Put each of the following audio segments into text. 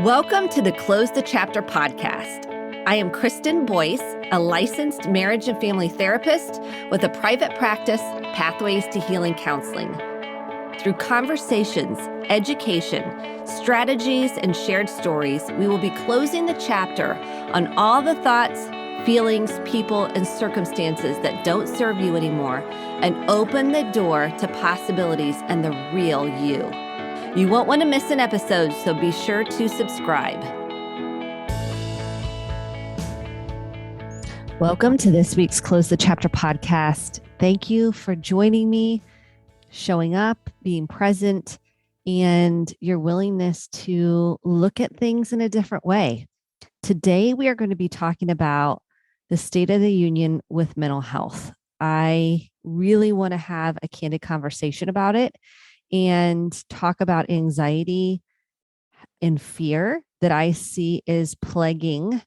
Welcome to the Close the Chapter podcast. I am Kristen Boyce, a licensed marriage and family therapist with a private practice, Pathways to Healing Counseling. Through conversations, education, strategies, and shared stories, we will be closing the chapter on all the thoughts, feelings, people, and circumstances that don't serve you anymore and open the door to possibilities and the real you. You won't want to miss an episode, so be sure to subscribe. Welcome to this week's Close the Chapter podcast. Thank you for joining me, showing up, being present, and your willingness to look at things in a different way. Today, we are going to be talking about the state of the union with mental health. I really want to have a candid conversation about it and talk about anxiety and fear that I see is plaguing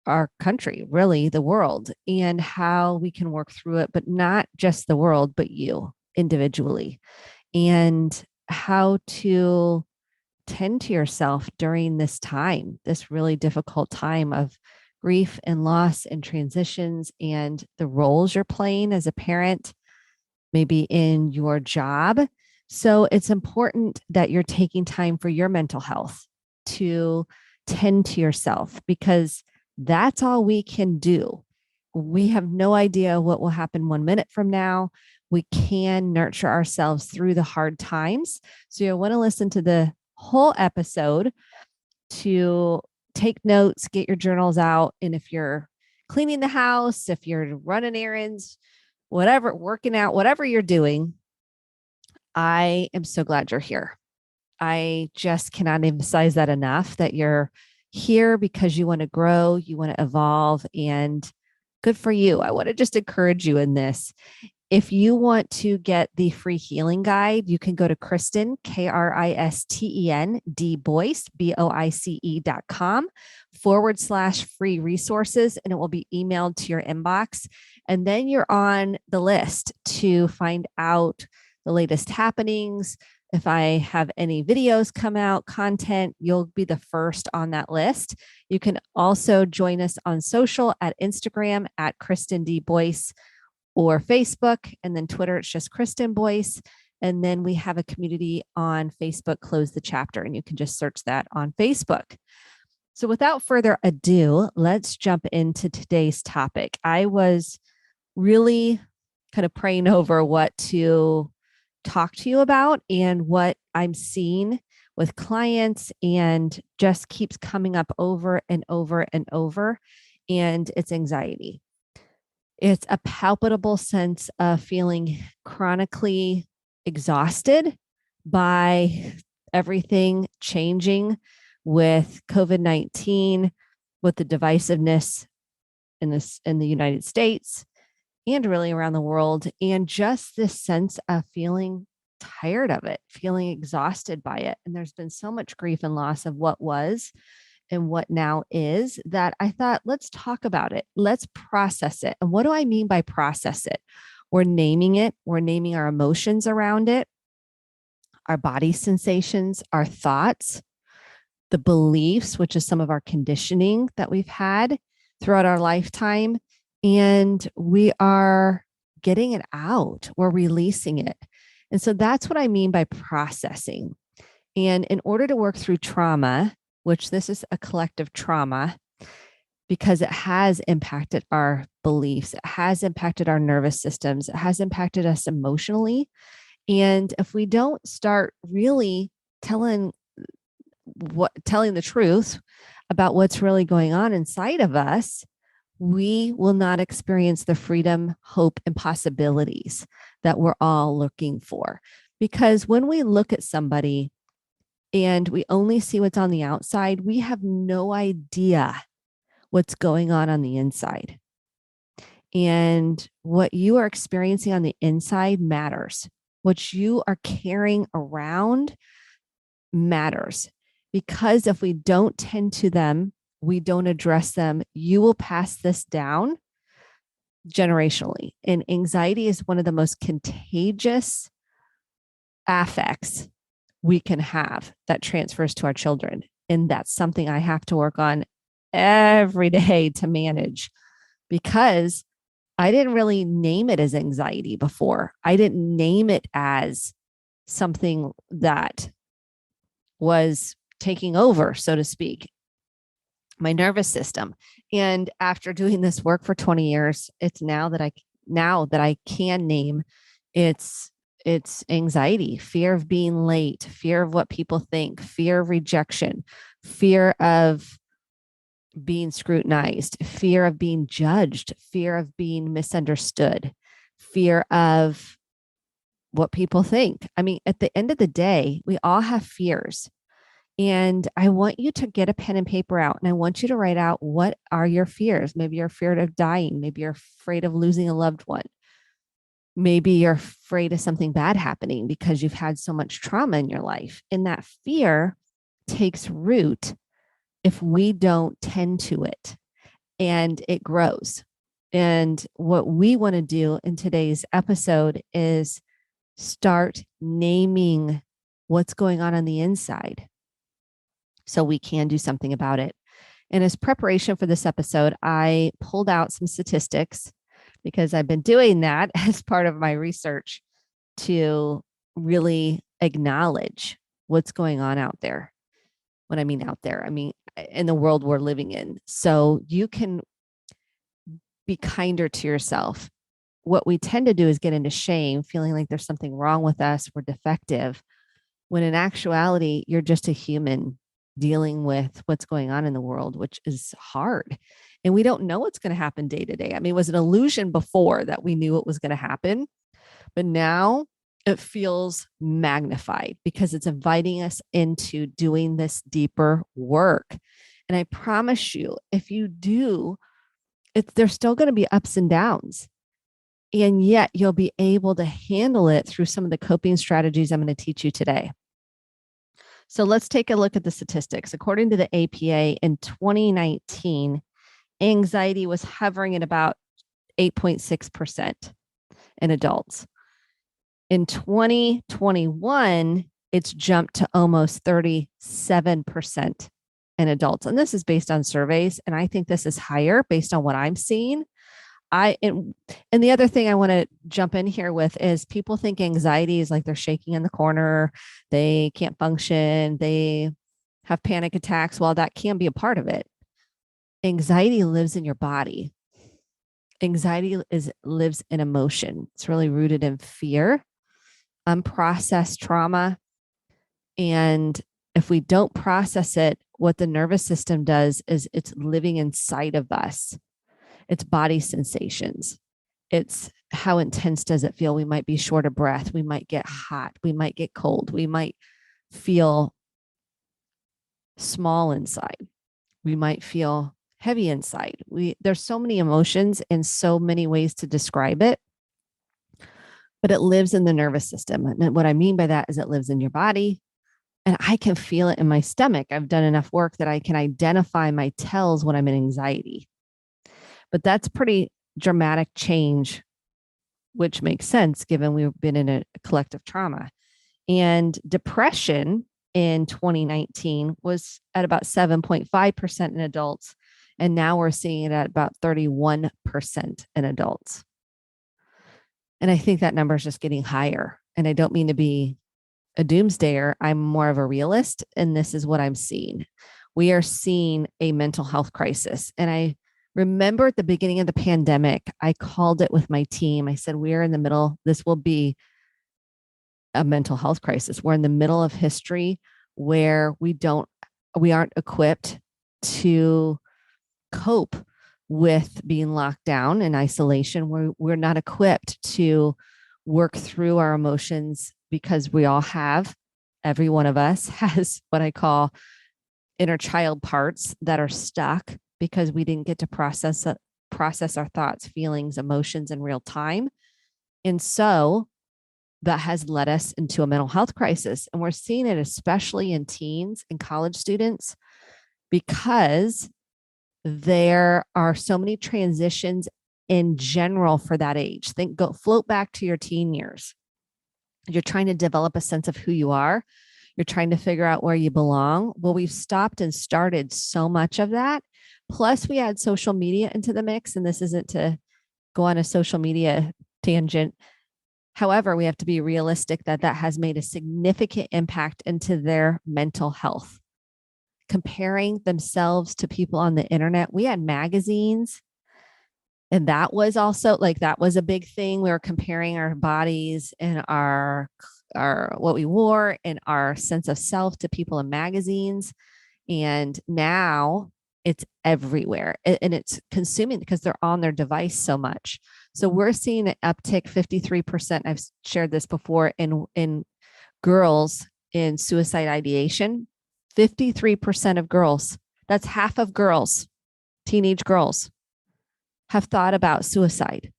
our country, really the world, and how we can work through it, but not just the world, but you individually, and how to tend to yourself during this time, this really difficult time of grief and loss and transitions and the roles you're playing as a parent, maybe in your job. So it's important that you're taking time for your mental health to tend to yourself, because that's all we can do. We have no idea what will happen 1 minute from now. We can nurture ourselves through the hard times. So you'll want to listen to the whole episode to take notes, get your journals out. And if you're cleaning the house, if you're running errands, whatever, working out, whatever you're doing, I am so glad you're here. I just cannot emphasize that enough, that you're here because you want to grow, you want to evolve, and good for you. I want to just encourage you in this. If you want to get the free healing guide, you can go to Kristen, Kristen, D Boyce, BOICE.com/free resources, and it will be emailed to your inbox. And then you're on the list to find out the latest happenings. If I have any videos come out, content, you'll be the first on that list. You can also join us on social at Instagram at Kristen D Boyce, or Facebook, and then Twitter, it's just Kristen Boyce. And then we have a community on Facebook, Close the Chapter, and you can just search that on Facebook. So without further ado, let's jump into today's topic. I was really kind of praying over what to talk to you about and what I'm seeing with clients, and just keeps coming up over and over and over. And it's anxiety. It's a palpable sense of feeling chronically exhausted by everything changing with COVID-19, with the divisiveness in the United States and really around the world, and just this sense of feeling tired of it, feeling exhausted by it. And there's been so much grief and loss of what was and what now is, that I thought, let's talk about it. Let's process it. And what do I mean by process it? We're naming it. We're naming our emotions around it, our body sensations, our thoughts, the beliefs, which is some of our conditioning that we've had throughout our lifetime. And we are getting it out. We're releasing it. And so that's what I mean by processing. And in order to work through trauma, which this is a collective trauma, because it has impacted our beliefs, it has impacted our nervous systems, it has impacted us emotionally. And if we don't start really telling the truth about what's really going on inside of us, we will not experience the freedom, hope, and possibilities that we're all looking for. Because when we look at somebody and we only see what's on the outside, we have no idea what's going on the inside. And what you are experiencing on the inside matters. What you are carrying around matters. Because if we don't tend to them, we don't address them, you will pass this down generationally. And anxiety is one of the most contagious affects we can have that transfers to our children. And that's something I have to work on every day to manage, because I didn't really name it as anxiety before. I didn't name it as something that was taking over, so to speak, my nervous system. And after doing this work for 20 years, it's now that I can name it's anxiety, fear of being late, fear of what people think, fear of rejection, fear of being scrutinized, fear of being judged, fear of being misunderstood, fear of what people think. I mean, at the end of the day, we all have fears. And I want you to get a pen and paper out, and I want you to write out, what are your fears? Maybe you're afraid of dying. Maybe you're afraid of losing a loved one. Maybe you're afraid of something bad happening because you've had so much trauma in your life. And that fear takes root if we don't tend to it, and it grows. And what we want to do in today's episode is start naming what's going on the inside so we can do something about it. And as preparation for this episode, I pulled out some statistics, because I've been doing that as part of my research to really acknowledge what's going on out there. When I mean out there, I mean in the world we're living in. So you can be kinder to yourself. What we tend to do is get into shame, feeling like there's something wrong with us, we're defective, when in actuality, you're just a human dealing with what's going on in the world, which is hard. And we don't know what's going to happen day to day. I mean, it was an illusion before that we knew what was going to happen, but now it feels magnified because it's inviting us into doing this deeper work. And I promise you, if you do, there's still going to be ups and downs. And yet you'll be able to handle it through some of the coping strategies I'm going to teach you today. So let's take a look at the statistics. According to the APA, in 2019, anxiety was hovering at about 8.6% in adults. In 2021, it's jumped to almost 37% in adults. And this is based on surveys. And I think this is higher based on what I'm seeing. And the other thing I want to jump in here with is people think anxiety is like they're shaking in the corner, they can't function, they have panic attacks. While that can be a part of it, anxiety lives in your body. Anxiety lives in emotion. It's really rooted in fear, unprocessed trauma. And if we don't process it, what the nervous system does is it's living inside of us. It's body sensations. It's how intense does it feel? We might be short of breath. We might get hot. We might get cold. We might feel small inside. We might feel heavy inside. There's so many emotions and so many ways to describe it, but it lives in the nervous system. And what I mean by that is it lives in your body, and I can feel it in my stomach. I've done enough work that I can identify my tells when I'm in anxiety. But that's pretty dramatic change, which makes sense given we've been in a collective trauma. And depression in 2019 was at about 7.5% in adults. And now we're seeing it at about 31% in adults. And I think that number is just getting higher. And I don't mean to be a doomsdayer. I'm more of a realist. And this is what I'm seeing. We are seeing a mental health crisis. And I remember at the beginning of the pandemic, I called it with my team. I said, we're in the middle. This will be a mental health crisis. We're in the middle of history where we aren't equipped to cope with being locked down in isolation. We're not equipped to work through our emotions because every one of us has what I call inner child parts that are stuck because we didn't get to process our thoughts, feelings, emotions in real time. And so that has led us into a mental health crisis. And we're seeing it especially in teens and college students because there are so many transitions in general for that age. Float back to your teen years. You're trying to develop a sense of who you are. You're trying to figure out where you belong. Well, we've stopped and started so much of that. Plus, we add social media into the mix, and this isn't to go on a social media tangent. However, we have to be realistic that that has made a significant impact into their mental health. Comparing themselves to people on the internet. We had magazines, and that was also like, that was a big thing. We were comparing our bodies and our what we wore and our sense of self to people in magazines. And now it's everywhere, and it's consuming because they're on their device so much. So we're seeing an uptick 53%. I've shared this before in girls in suicide ideation. 53% of girls, that's half of girls, teenage girls, have thought about suicide.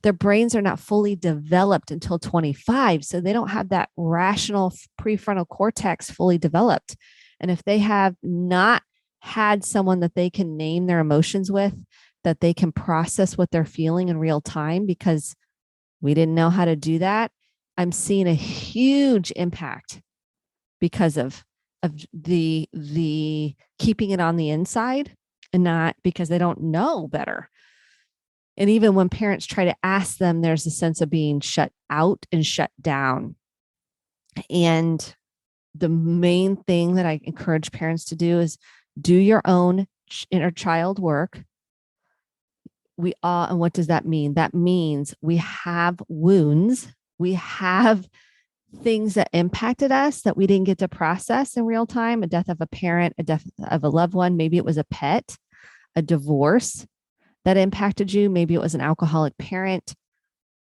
Their brains are not fully developed until 25, so they don't have that rational prefrontal cortex fully developed. And if they have not had someone that they can name their emotions with, that they can process what they're feeling in real time, because we didn't know how to do that, I'm seeing a huge impact because of the keeping it on the inside, and not because they don't know better. And even when parents try to ask them, there's a sense of being shut out and shut down. And the main thing that I encourage parents to do is do your own inner child work. And what does that mean? That means we have wounds. We have things that impacted us that we didn't get to process in real time. A death of a parent, a death of a loved one. Maybe it was a pet, a divorce that impacted you. Maybe it was an alcoholic parent.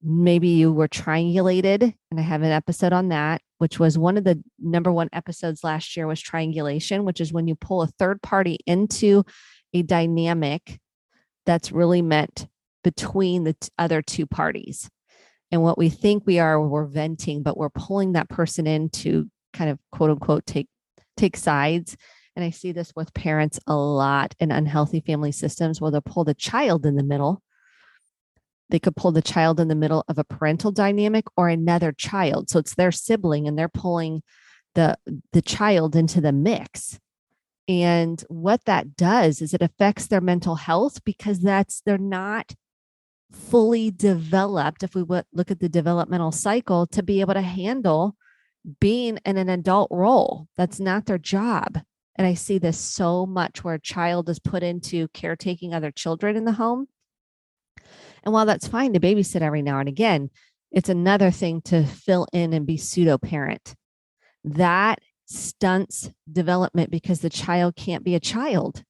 Maybe you were triangulated. And I have an episode on that, which was one of the number one episodes last year, was triangulation, which is when you pull a third party into a dynamic that's really meant between the other two parties. And what we think we are, we're venting, but we're pulling that person in to kind of quote unquote take sides. And I see this with parents a lot in unhealthy family systems, where they'll pull the child in the middle. They could pull the child in the middle of a parental dynamic or another child. So it's their sibling, and they're pulling the child into the mix. And what that does is it affects their mental health, because they're not fully developed, if we look at the developmental cycle, to be able to handle being in an adult role. That's not their job. And I see this so much, where a child is put into caretaking other children in the home. And while that's fine to babysit every now and again, it's another thing to fill in and be pseudo parent. That stunts development, because the child can't be a child.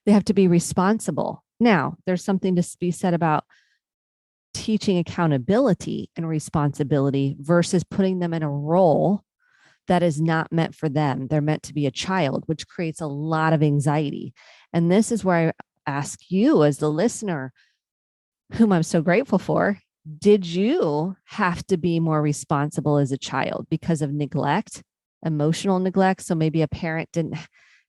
They have to be responsible. Now, there's something to be said about teaching accountability and responsibility versus putting them in a role that is not meant for them. They're meant to be a child, which creates a lot of anxiety. And this is where I ask you, as the listener, whom I'm so grateful for, did you have to be more responsible as a child because of neglect, emotional neglect? So maybe a parent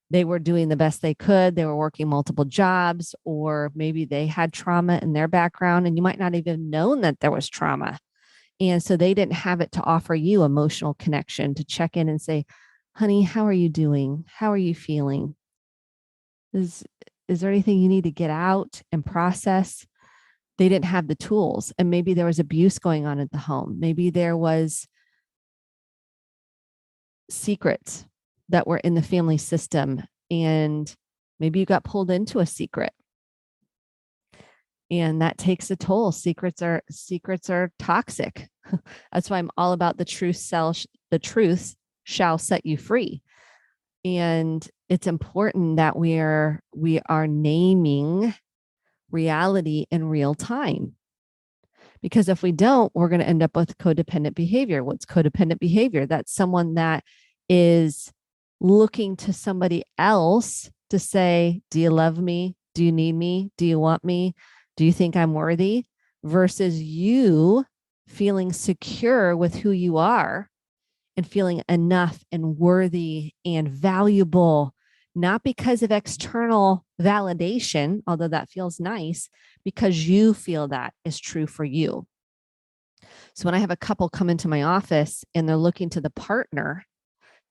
they were doing the best they could. They were working multiple jobs, or maybe they had trauma in their background, and you might not even known that there was trauma. And so they didn't have it to offer you emotional connection to check in and say, honey, how are you doing? How are you feeling? Is there anything you need to get out and process? They didn't have the tools. And maybe there was abuse going on at the home. Maybe there was secrets that were in the family system, and maybe you got pulled into a secret. And that takes a toll. Secrets are toxic. That's why I'm all about the truth shall set you free. And it's important that we are naming reality in real time. Because if we don't, we're going to end up with codependent behavior. What's codependent behavior? That's someone that is looking to somebody else to say, do you love me? Do you need me? Do you want me? Do you think I'm worthy? Versus you feeling secure with who you are and feeling enough and worthy and valuable, not because of external validation, although that feels nice, because you feel that is true for you. So when I have a couple come into my office and they're looking to the partner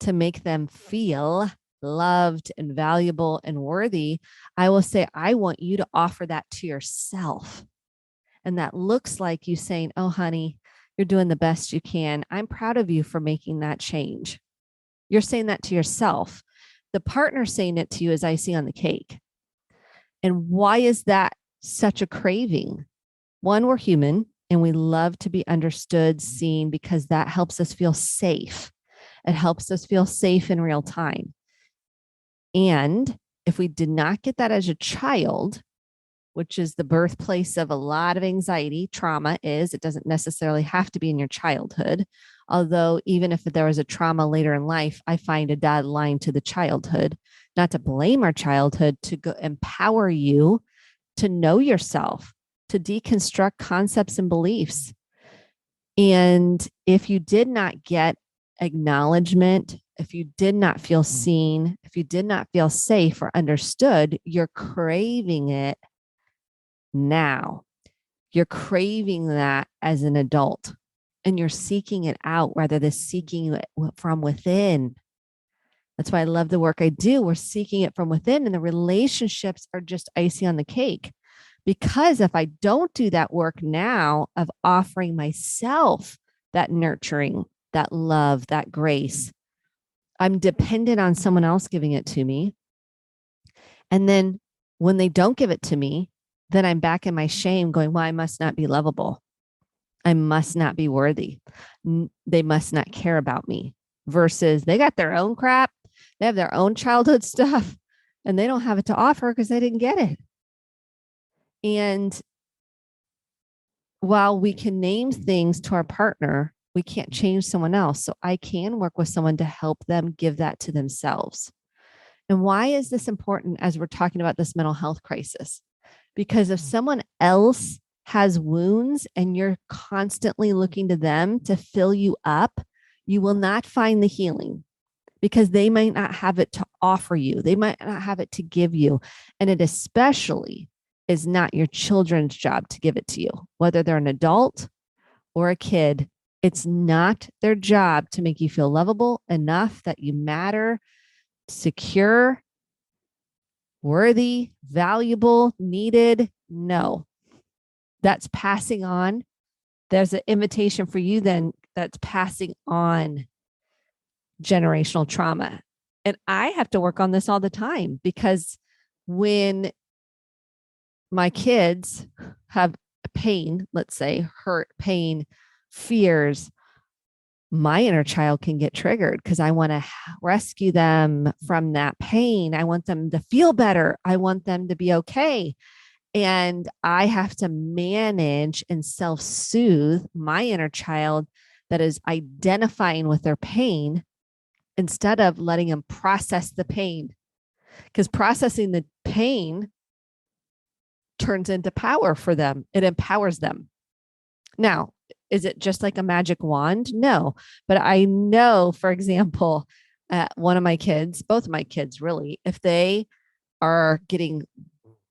to make them feel loved and valuable and worthy, I will say, I want you to offer that to yourself. And that looks like you saying, oh, honey, you're doing the best you can. I'm proud of you for making that change. You're saying that to yourself. The partner saying it to you is icing on the cake. And why is that such a craving? One, we're human and we love to be understood, seen, because that helps us feel safe. It helps us feel safe in real time. And if we did not get that as a child, which is the birthplace of a lot of anxiety, trauma is, it doesn't necessarily have to be in your childhood. Although even if there was a trauma later in life, I find a dotted line to the childhood, not to blame our childhood, to go empower you to know yourself, to deconstruct concepts and beliefs. And if you did not get acknowledgement, if you did not feel seen, if you did not feel safe or understood, you're craving it now. You're craving that as an adult and you're seeking it out rather than seeking it from within. That's why I love the work I do. We're seeking it from within, and the relationships are just icing on the cake. Because if I don't do that work now of offering myself that nurturing, that love, that grace, I'm dependent on someone else giving it to me. And then when they don't give it to me, then I'm back in my shame going, well, I must not be lovable. I must not be worthy. They must not care about me. Versus they got their own crap. They have their own childhood stuff and they don't have it to offer because they didn't get it. And while we can name things to our partner, we can't change someone else. So I can work with someone to help them give that to themselves. And why is this important as we're talking about this mental health crisis? Because if someone else has wounds and you're constantly looking to them to fill you up, you will not find the healing because they might not have it to offer you. They might not have it to give you. And it especially is not your children's job to give it to you, whether they're an adult or a kid. It's not their job to make you feel lovable enough that you matter, secure, worthy, valuable, needed. No, that's passing on. There's an invitation for you then that's passing on generational trauma. And I have to work on this all the time because when my kids have pain, let's say hurt, pain, fears, my inner child can get triggered because I want to rescue them from that pain. I want them to feel better. I want them to be okay. And I have to manage and self-soothe my inner child that is identifying with their pain instead of letting them process the pain. Because processing the pain turns into power for them. It empowers them. Now, is it just like a magic wand? No. But I know, for example, one of my kids, both of my kids really, if they are getting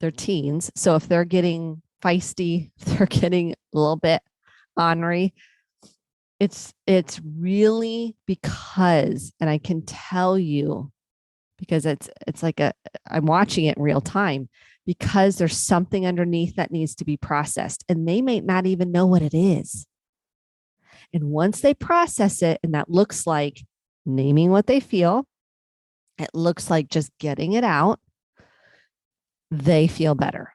their teens, so if they're getting feisty, if they're getting a little bit ornery, it's really because, and I can tell you because it's like I'm watching it in real time because there's something underneath that needs to be processed and they may not even know what it is. And once they process it, and that looks like naming what they feel, it looks like just getting it out, they feel better.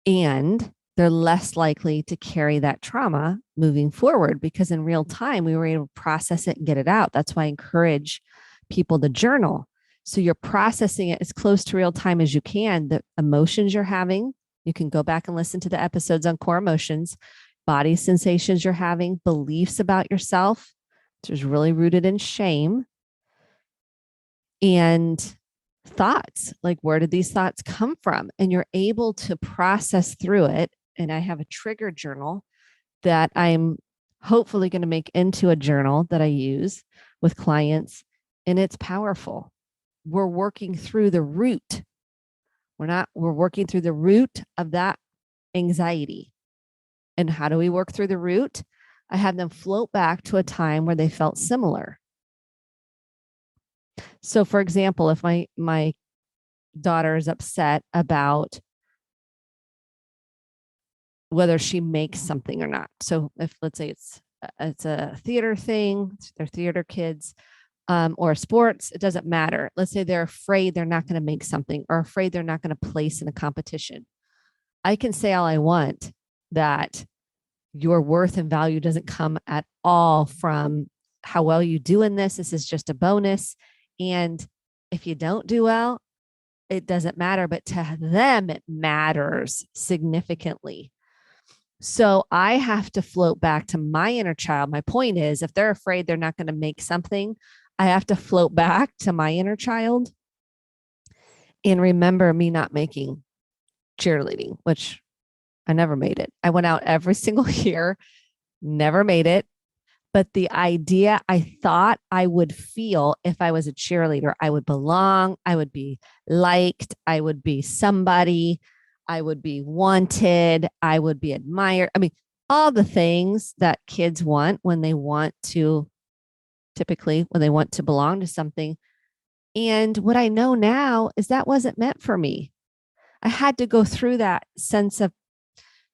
And they're less likely to carry that trauma moving forward because in real time, we were able to process it and get it out. That's why I encourage people to journal. So you're processing it as close to real time as you can. The emotions you're having, you can go back and listen to the episodes on core emotions, body sensations you're having, beliefs about yourself, which is really rooted in shame, and thoughts, like where did these thoughts come from? And you're able to process through it. And I have a trigger journal that I'm hopefully going to make into a journal that I use with clients. And it's powerful. We're working through the root. We're working through the root of that anxiety. And how do we work through the root? I have them float back to a time where they felt similar. So for example, if my daughter is upset about whether she makes something or not. So if let's say it's a theater thing, they're theater kids, or sports, it doesn't matter. Let's say they're afraid they're not going to make something or afraid they're not going to place in a competition. I can say all I want that your worth and value doesn't come at all from how well you do in this. This is just a bonus. And if you don't do well, it doesn't matter, but to them, it matters significantly. So I have to float back to my inner child. My point is, if they're afraid they're not going to make something, I have to float back to my inner child and remember me not making cheerleading, which I never made it. I went out every single year, never made it. But the idea I thought I would feel if I was a cheerleader, I would belong, I would be liked, I would be somebody, I would be wanted, I would be admired. I mean, all the things that kids want when they want to, typically, when they want to belong to something. And what I know now is that wasn't meant for me. I had to go through that sense of,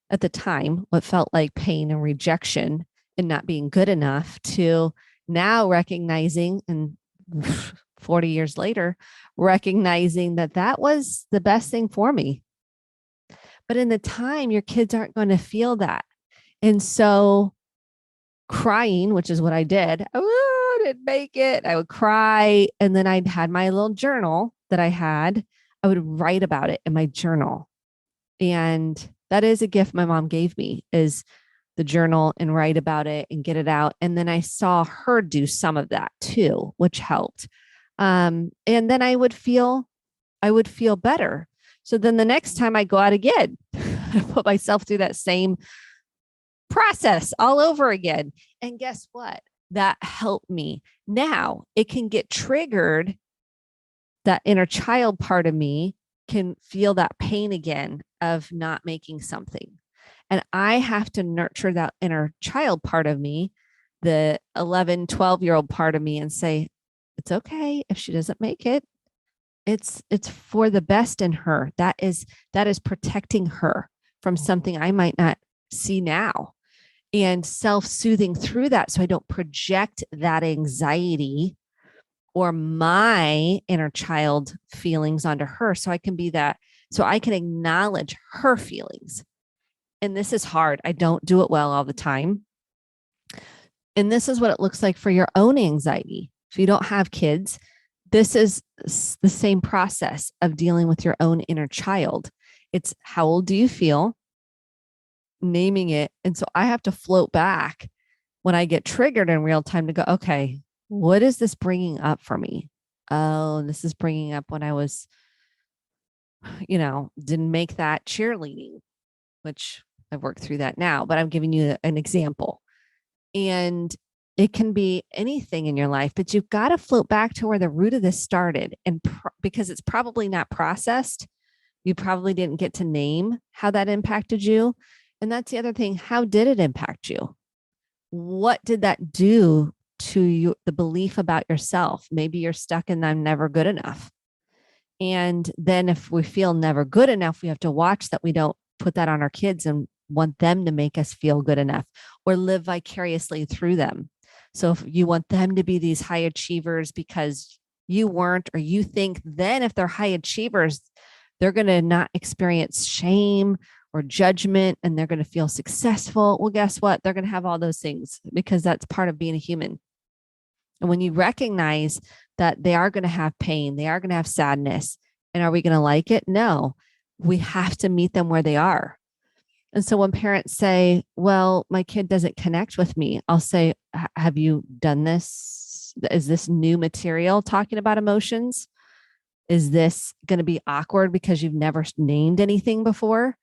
at the time, what felt like pain and rejection and not being good enough, to now recognizing, and 40 years later, recognizing that that was the best thing for me. But in the time, your kids aren't going to feel that. And so crying, which is what I did, I didn't make it. I would cry. And then I'd had my little journal that I had. I would write about it in my journal. And that is a gift my mom gave me, is the journal, and write about it and get it out. And then I saw her do some of that too, which helped. And then I would feel better. So then the next time I go out again, I put myself through that same process all over again. And guess what? That helped me. Now it can get triggered. That inner child part of me can feel that pain again of not making something. And I have to nurture that inner child part of me, the 11, 12-year-old part of me, and say, it's okay if she doesn't make it. It's for the best in her. That is protecting her from something I might not see now, and self-soothing through that, so I don't project that anxiety or my inner child feelings onto her. So I can be that, so I can acknowledge her feelings. And this is hard. I don't do it well all the time. And this is what it looks like for your own anxiety. If you don't have kids, this is the same process of dealing with your own inner child. It's, how old do you feel? Naming it. And so I have to float back when I get triggered in real time to go, okay, what is this bringing up for me? Oh, this is bringing up when I was, didn't make that cheerleading, which I've worked through that now, but I'm giving you an example. And it can be anything in your life, but you've got to float back to where the root of this started. And because it's probably not processed, you probably didn't get to name how that impacted you. And that's the other thing. How did it impact you? What did that do to you, the belief about yourself? Maybe you're stuck in I'm never good enough. And then if we feel never good enough, we have to watch that we don't put that on our kids and want them to make us feel good enough or live vicariously through them. So if you want them to be these high achievers because you weren't, or you think then if they're high achievers, they're going to not experience shame or judgment and they're going to feel successful. Well, guess what? They're going to have all those things because that's part of being a human. And when you recognize that they are going to have pain, they are going to have sadness, and are we going to like it? No, we have to meet them where they are. And so when parents say, well, my kid doesn't connect with me, I'll say, have you done this? Is this new material talking about emotions? Is this going to be awkward because you've never named anything before?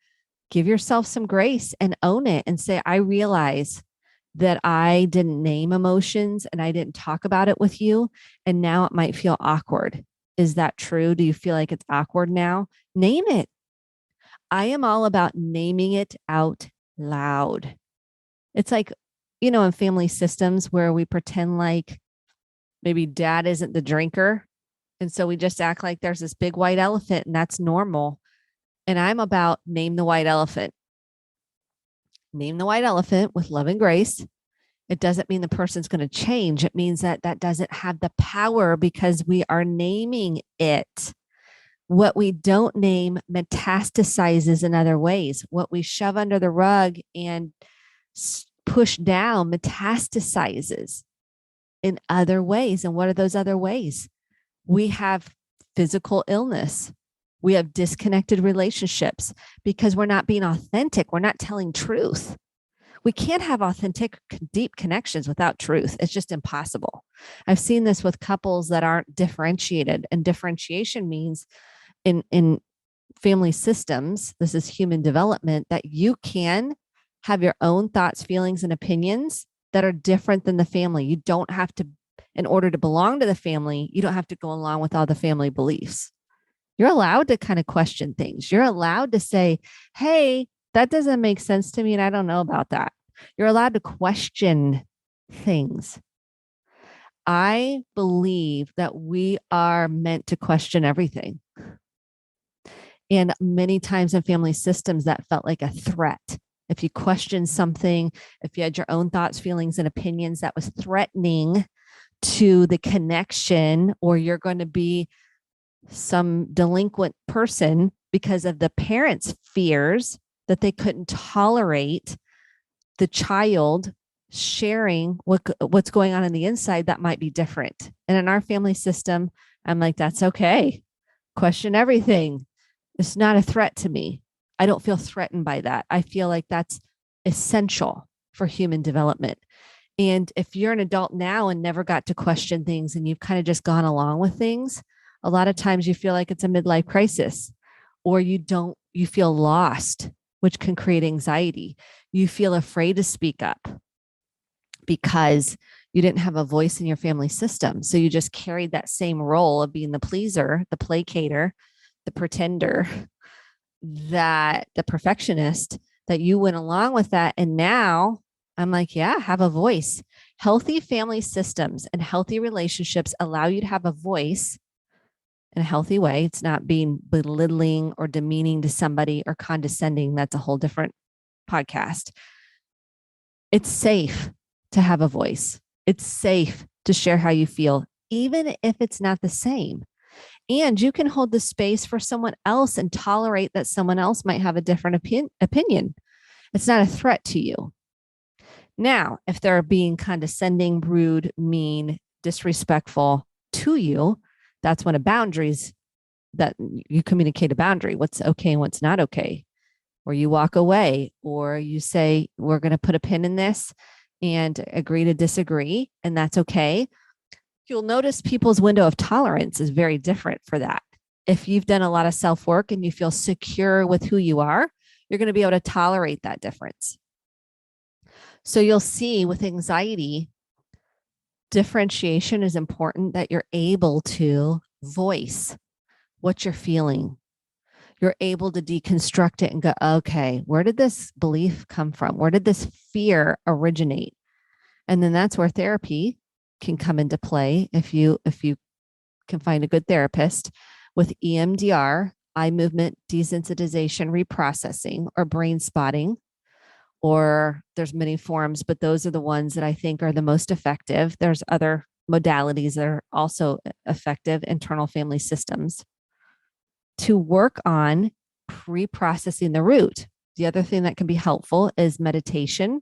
Give yourself some grace and own it and say, I realize that I didn't name emotions and I didn't talk about it with you. And now it might feel awkward. Is that true? Do you feel like it's awkward now? Name it. I am all about naming it out loud. It's like, in family systems where we pretend like maybe dad isn't the drinker. And so we just act like there's this big white elephant and that's normal. And I'm about name the white elephant. Name the white elephant with love and grace. It doesn't mean the person's going to change. It means that that doesn't have the power because we are naming it. What we don't name metastasizes in other ways. What we shove under the rug and push down metastasizes in other ways. And what are those other ways? We have physical illness. We have disconnected relationships because we're not being authentic. We're not telling truth. We can't have authentic, deep connections without truth. It's just impossible. I've seen this with couples that aren't differentiated, and differentiation means in family systems, this is human development, that you can have your own thoughts, feelings, and opinions that are different than the family. You don't have to, in order to belong to the family, you don't have to go along with all the family beliefs. You're allowed to kind of question things. You're allowed to say, hey, that doesn't make sense to me, and I don't know about that. You're allowed to question things. I believe that we are meant to question everything. And many times in family systems, that felt like a threat. If you questioned something, if you had your own thoughts, feelings, and opinions, that was threatening to the connection, or you're going to be some delinquent person because of the parents' fears that they couldn't tolerate the child sharing what's going on the inside that might be different. And in our family system, I'm like, that's okay. Question everything. It's not a threat to me. I don't feel threatened by that. I feel like that's essential for human development. And if you're an adult now and never got to question things and you've kind of just gone along with things, a lot of times you feel like it's a midlife crisis, or you feel lost, which can create anxiety. You feel afraid to speak up because you didn't have a voice in your family system. So you just carried that same role of being the pleaser, the placater, the pretender, that the perfectionist, that you went along with that. And now I'm like, yeah, have a voice. Healthy family systems and healthy relationships allow you to have a voice in a healthy way. It's not being belittling or demeaning to somebody or condescending. That's a whole different podcast. It's safe to have a voice. It's safe to share how you feel, even if it's not the same. And you can hold the space for someone else and tolerate that someone else might have a different opinion. It's not a threat to you. Now, if they're being condescending, rude, mean, disrespectful to you, that's when a boundaries that you communicate a boundary, what's okay and what's not okay, or you walk away, or you say, we're going to put a pin in this and agree to disagree. And that's okay. You'll notice people's window of tolerance is very different for that. If you've done a lot of self-work and you feel secure with who you are, you're going to be able to tolerate that difference. So you'll see with anxiety, differentiation is important, that you're able to voice what you're feeling. You're able to deconstruct it and go, okay, where did this belief come from? Where did this fear originate? And then that's where therapy can come into play. If you can find a good therapist with EMDR, eye movement desensitization reprocessing, or brain spotting, or there's many forms, but those are the ones that I think are the most effective. There's other modalities that are also effective, internal family systems, to work on pre-processing the root. The other thing that can be helpful is meditation,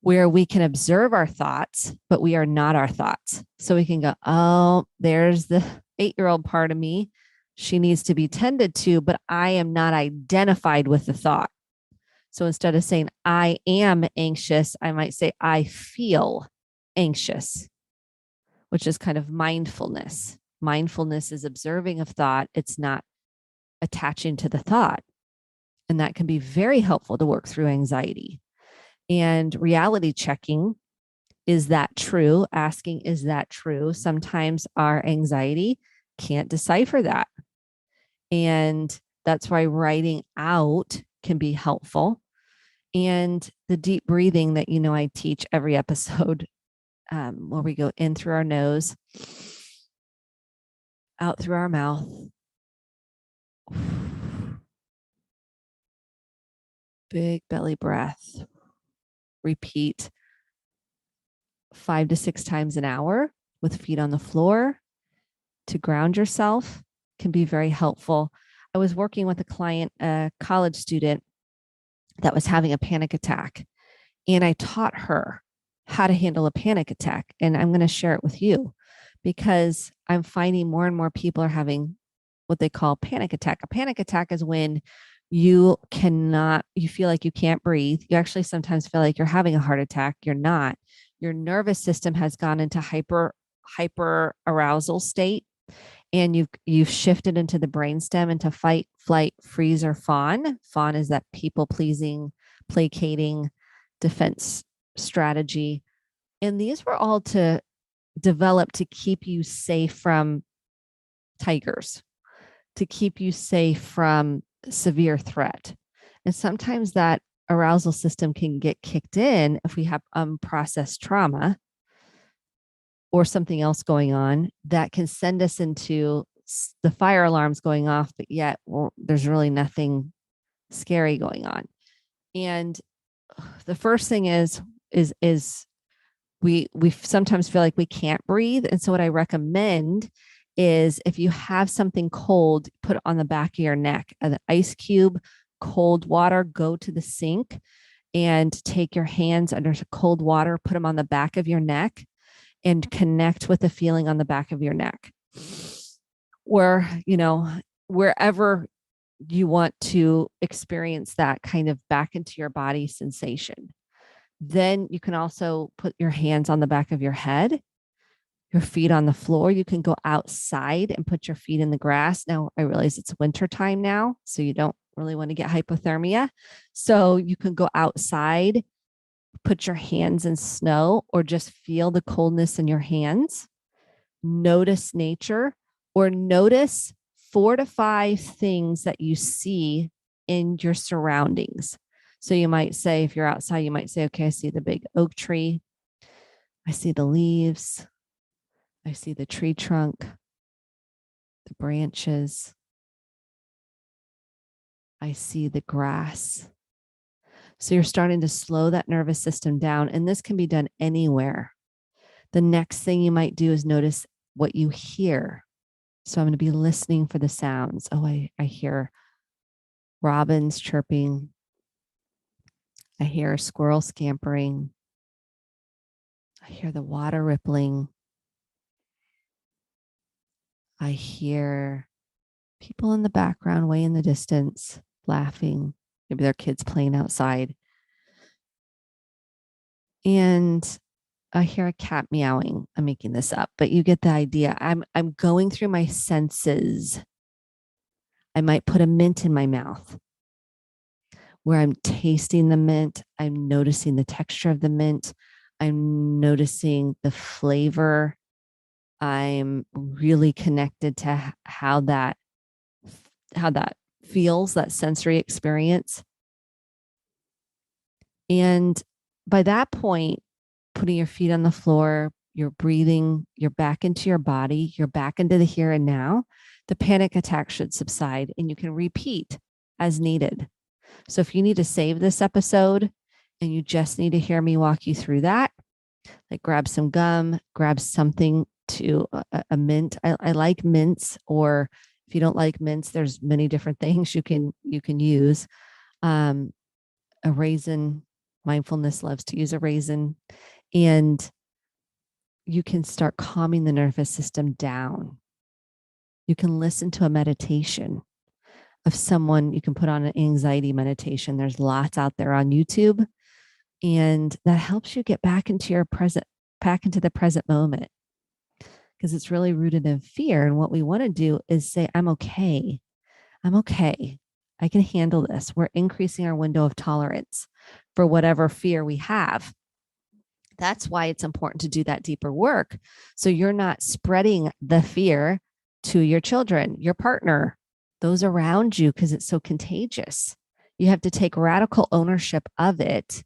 where we can observe our thoughts, but we are not our thoughts. So we can go, oh, there's the 8-year-old part of me. She needs to be tended to, but I am not identified with the thought. So instead of saying, I am anxious, I might say, I feel anxious, which is kind of mindfulness. Mindfulness is observing of thought. It's not attaching to the thought. And that can be very helpful to work through anxiety. And reality checking, is that true? Asking, is that true? Sometimes our anxiety can't decipher that. And that's why writing out can be helpful. And the deep breathing that, I teach every episode, where we go in through our nose, out through our mouth. Big belly breath. Repeat 5 to 6 times an hour with feet on the floor to ground yourself can be very helpful. I was working with a client, a college student that was having a panic attack, and I taught her how to handle a panic attack. And I'm going to share it with you because I'm finding more and more people are having what they call panic attack. A panic attack is when you feel like you can't breathe. You actually sometimes feel like you're having a heart attack. You're not. Your nervous system has gone into hyper arousal state, and you've shifted into the brainstem into fight, flight, freeze, or fawn. Fawn is that people pleasing, placating defense strategy. And these were all to develop to keep you safe from tigers, to keep you safe from severe threat. And sometimes that arousal system can get kicked in if we have unprocessed trauma or something else going on that can send us into the fire alarms going off, but yet there's really nothing scary going on. And the first thing is we sometimes feel like we can't breathe. And so what I recommend is if you have something cold, put it on the back of your neck, an ice cube, cold water, go to the sink and take your hands under cold water, put them on the back of your neck and connect with the feeling on the back of your neck. Or, wherever you want to experience that kind of back into your body sensation. Then you can also put your hands on the back of your head, your feet on the floor. You can go outside and put your feet in the grass. Now, I realize it's winter time now, so you don't really want to get hypothermia. So you can go outside, put your hands in snow, or just feel the coldness in your hands. Notice nature, or notice 4 to 5 things that you see in your surroundings. So you might say, if you're outside, you might say, okay, I see the big oak tree. I see the leaves. I see the tree trunk, the branches. I see the grass. So you're starting to slow that nervous system down, and this can be done anywhere. The next thing you might do is notice what you hear. So I'm going to be listening for the sounds. Oh, I hear robins chirping. I hear a squirrel scampering. I hear the water rippling. I hear people in the background, way in the distance, laughing. Maybe their kids playing outside. And I hear a cat meowing. I'm making this up, but you get the idea. I'm going through my senses. I might put a mint in my mouth where I'm tasting the mint. I'm noticing the texture of the mint. I'm noticing the flavor. I'm really connected to how that feels, that sensory experience. And by that point, putting your feet on the floor, you're breathing, you're back into your body, you're back into the here and now, the panic attack should subside and you can repeat as needed. So if you need to save this episode and you just need to hear me walk you through that, like grab some gum, grab something to a mint. I like mints, or if you don't like mints, there's many different things you can use. A raisin, mindfulness loves to use a raisin, and you can start calming the nervous system down. You can listen to a meditation of someone. You can put on an anxiety meditation. There's lots out there on YouTube, and that helps you get back into the present moment, because it's really rooted in fear. And what we want to do is say, I'm okay. I'm okay. I can handle this. We're increasing our window of tolerance for whatever fear we have. That's why it's important to do that deeper work. So you're not spreading the fear to your children, your partner, those around you, because it's so contagious. You have to take radical ownership of it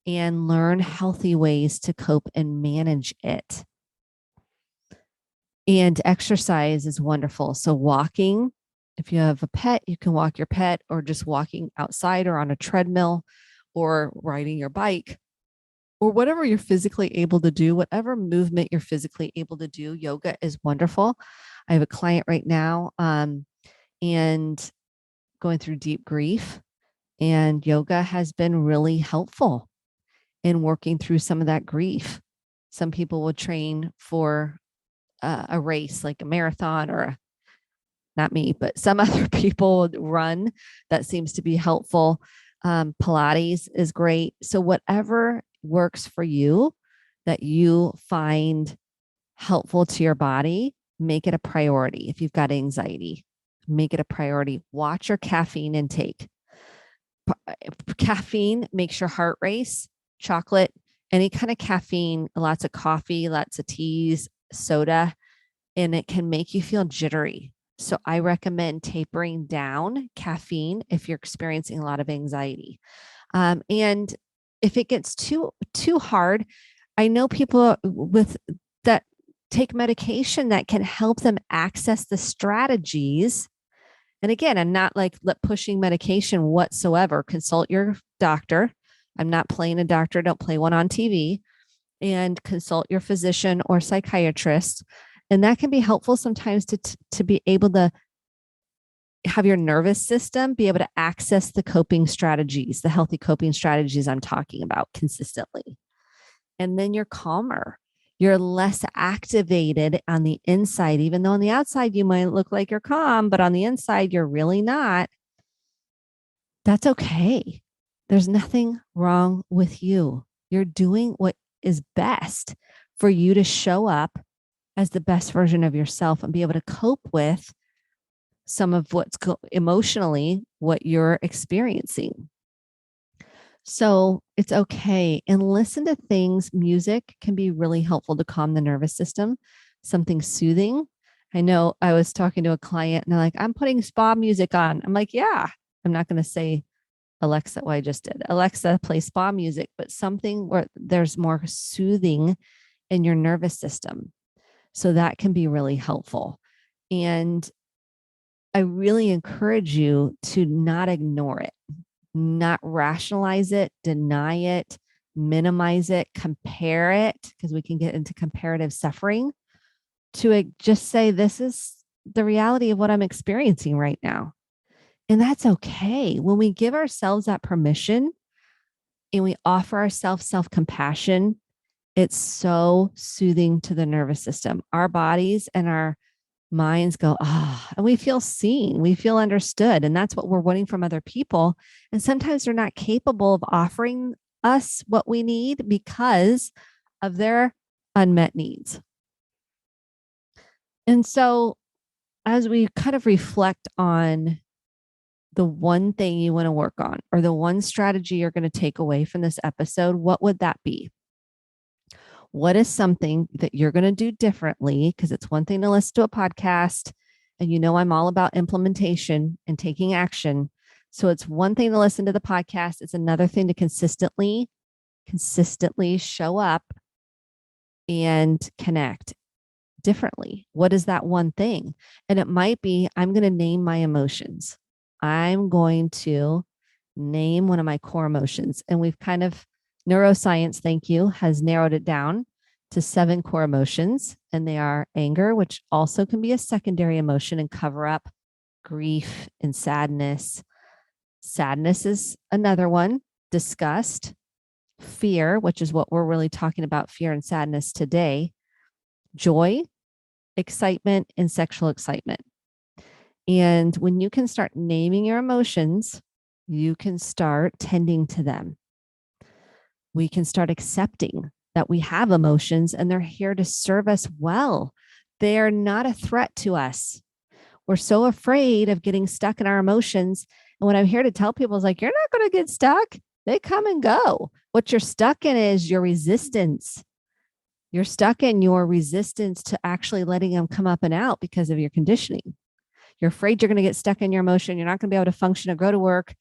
and learn healthy ways to cope and manage it. And exercise is wonderful. So walking, if you have a pet, you can walk your pet, or just walking outside or on a treadmill or riding your bike or whatever you're physically able to do, whatever movement you're physically able to do. Yoga is wonderful. I have a client right now and going through deep grief, and yoga has been really helpful in working through some of that grief. Some people will train for a race like a marathon, or not me, but some other people would run. That seems to be helpful. Pilates is great. So whatever works for you that you find helpful to your body, make it a priority. If you've got anxiety, make it a priority. Watch your caffeine intake. Caffeine makes your heart race. Chocolate, any kind of caffeine, lots of coffee, lots of teas, soda, and it can make you feel jittery. So I recommend tapering down caffeine if you're experiencing a lot of anxiety. And if it gets too hard, I know people with that take medication that can help them access the strategies. And again, I'm not like pushing medication whatsoever. Consult your doctor. I'm not playing a doctor. Don't play one on TV. And consult your physician or psychiatrist. And that can be helpful sometimes to be able to have your nervous system be able to access the coping strategies, the healthy coping strategies I'm talking about consistently. And then you're calmer. You're less activated on the inside, even though on the outside you might look like you're calm, but on the inside you're really not. That's okay. There's nothing wrong with you. You're doing what is best for you to show up as the best version of yourself and be able to cope with some of what's emotionally what you're experiencing. So it's okay. And listen to things. Music can be really helpful to calm the nervous system, something soothing. I know I was talking to a client and they're like, I'm putting spa music on. I'm like, yeah, I'm not going to say Alexa, what I just did. Alexa, play spa music, but something where there's more soothing in your nervous system. So that can be really helpful. And I really encourage you to not ignore it, not rationalize it, deny it, minimize it, compare it, because we can get into comparative suffering, to just say, this is the reality of what I'm experiencing right now. And that's okay. When we give ourselves that permission and we offer ourselves self-compassion, it's so soothing to the nervous system. Our bodies and our minds go, and we feel seen, we feel understood. And that's what we're wanting from other people. And sometimes they're not capable of offering us what we need because of their unmet needs. And so as we kind of reflect on the one thing you want to work on, or the one strategy you're going to take away from this episode, what would that be? What is something that you're going to do differently? Because it's one thing to listen to a podcast, and you know I'm all about implementation and taking action. So it's one thing to listen to the podcast. It's another thing to consistently show up and connect differently. What is that one thing? And it might be, I'm going to name my emotions. I'm going to name one of my core emotions. And we've kind of, neuroscience, thank you, has narrowed it down to 7 core emotions. And they are anger, which also can be a secondary emotion and cover up grief and sadness. Sadness is another one. Disgust, fear, which is what we're really talking about, fear and sadness today. Joy, excitement, and sexual excitement. And when you can start naming your emotions, you can start tending to them. We can start accepting that we have emotions and they're here to serve us well. They are not a threat to us. We're so afraid of getting stuck in our emotions. And what I'm here to tell people is like, you're not going to get stuck. They come and go. What you're stuck in is your resistance. You're stuck in your resistance to actually letting them come up and out because of your conditioning. You're afraid you're going to get stuck in your emotion. You're not going to be able to function or go to work.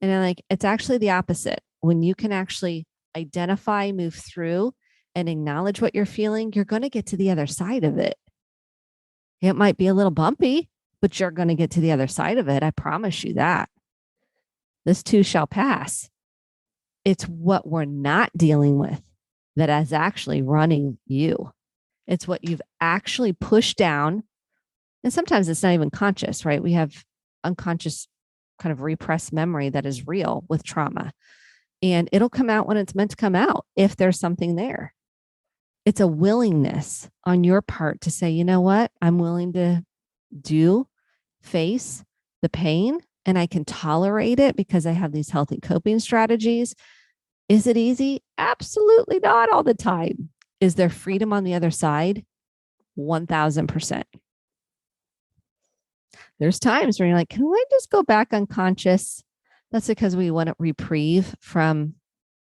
And I'm like, it's actually the opposite. When you can actually identify, move through, and acknowledge what you're feeling, you're going to get to the other side of it. It might be a little bumpy, but you're going to get to the other side of it. I promise you that. This too shall pass. It's what we're not dealing with that is actually running you. It's what you've actually pushed down. And sometimes it's not even conscious, right? We have unconscious kind of repressed memory that is real with trauma. And it'll come out when it's meant to come out if there's something there. It's a willingness on your part to say, you know what? I'm willing to face the pain, and I can tolerate it because I have these healthy coping strategies. Is it easy? Absolutely not all the time. Is there freedom on the other side? 1000%. There's times where you're like, can I just go back unconscious? That's because we want a reprieve from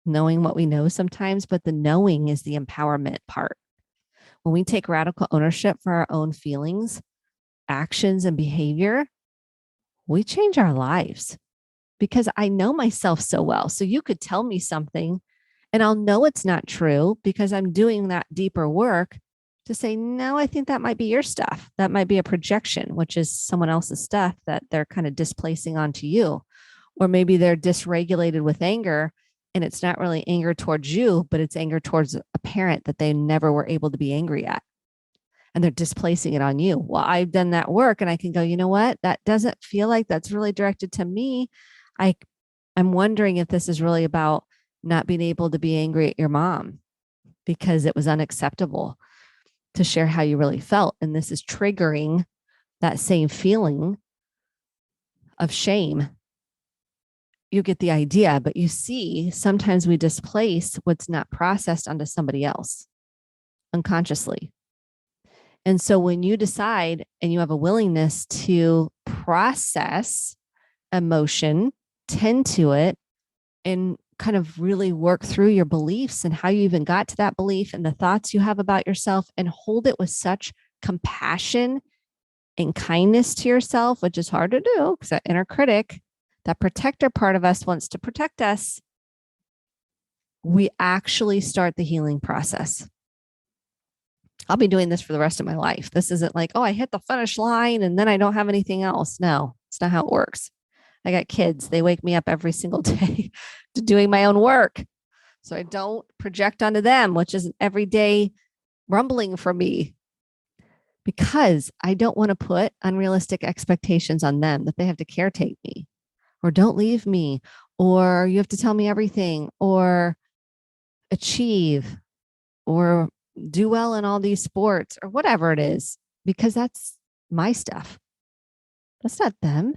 knowing what we know sometimes, but the knowing is the empowerment part. When we take radical ownership for our own feelings, actions, and behavior, we change our lives because I know myself so well. So you could tell me something and I'll know it's not true because I'm doing that deeper work to say, no, I think that might be your stuff. That might be a projection, which is someone else's stuff that they're kind of displacing onto you. Or maybe they're dysregulated with anger and it's not really anger towards you, but it's anger towards a parent that they never were able to be angry at. And they're displacing it on you. Well, I've done that work and I can go, you know what? That doesn't feel like that's really directed to me. I'm wondering if this is really about not being able to be angry at your mom because it was unacceptable to share how you really felt. And this is triggering that same feeling of shame. You get the idea, but you see, sometimes we displace what's not processed onto somebody else unconsciously. And so when you decide and you have a willingness to process emotion, tend to it, and kind of really work through your beliefs and how you even got to that belief and the thoughts you have about yourself and hold it with such compassion and kindness to yourself, which is hard to do because that inner critic, that protector part of us wants to protect us. We actually start the healing process. I'll be doing this for the rest of my life. This isn't like, oh, I hit the finish line and then I don't have anything else. No, it's not how it works. I got kids. They wake me up every single day to doing my own work. So I don't project onto them, which is an everyday rumbling for me because I don't want to put unrealistic expectations on them that they have to caretake me or don't leave me or you have to tell me everything or achieve or do well in all these sports or whatever it is, because that's my stuff. That's not them.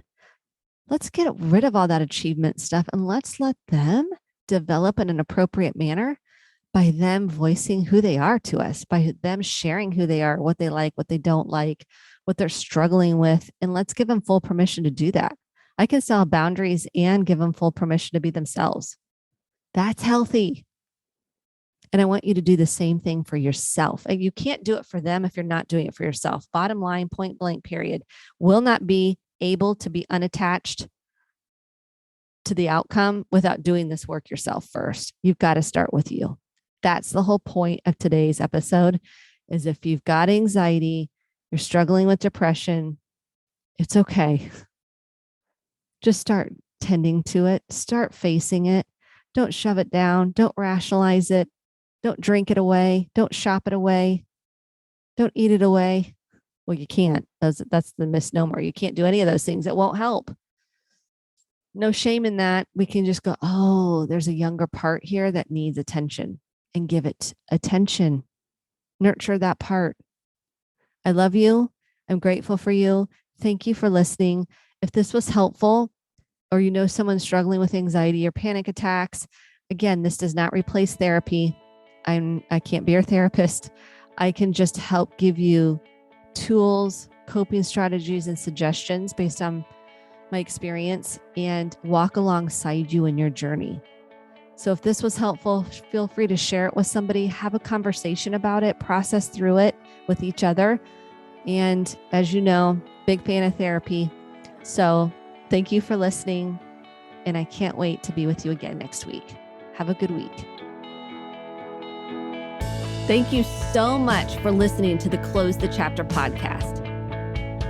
Let's get rid of all that achievement stuff and let's let them develop in an appropriate manner by them voicing who they are to us, by them sharing who they are, what they like, what they don't like, what they're struggling with. And let's give them full permission to do that. I can still have boundaries and give them full permission to be themselves. That's healthy. And I want you to do the same thing for yourself. And you can't do it for them if you're not doing it for yourself. Bottom line, point blank, period. Will not be able to be unattached to the outcome without doing this work yourself first. You've got to start with you. That's the whole point of today's episode is if you've got anxiety, you're struggling with depression, it's okay. Just start tending to it. Start facing it. Don't shove it down. Don't rationalize it. Don't drink it away. Don't shop it away. Don't eat it away. Well, you can't. That's the misnomer. You can't do any of those things. It won't help. No shame in that. We can just go, oh, there's a younger part here that needs attention and give it attention. Nurture that part. I love you. I'm grateful for you. Thank you for listening. If this was helpful or you know someone struggling with anxiety or panic attacks, again, this does not replace therapy. I can't be your therapist. I can just help give you tools, coping strategies, and suggestions based on my experience and walk alongside you in your journey. So if this was helpful, feel free to share it with somebody, have a conversation about it, process through it with each other. And as you know, big fan of therapy. So thank you for listening. and I can't wait to be with you again next week. Have a good week. Thank you so much for listening to the Close the Chapter podcast.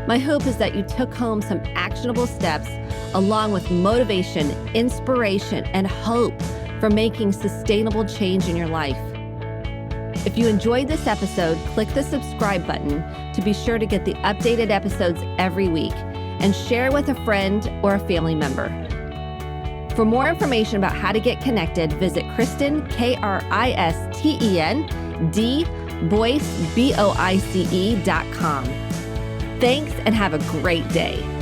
My hope is that you took home some actionable steps along with motivation, inspiration, and hope for making sustainable change in your life. If you enjoyed this episode, click the subscribe button to be sure to get the updated episodes every week and share with a friend or a family member. For more information about how to get connected, visit Kristen, Kristen, Boyce, Boice.com. Thanks and have a great day.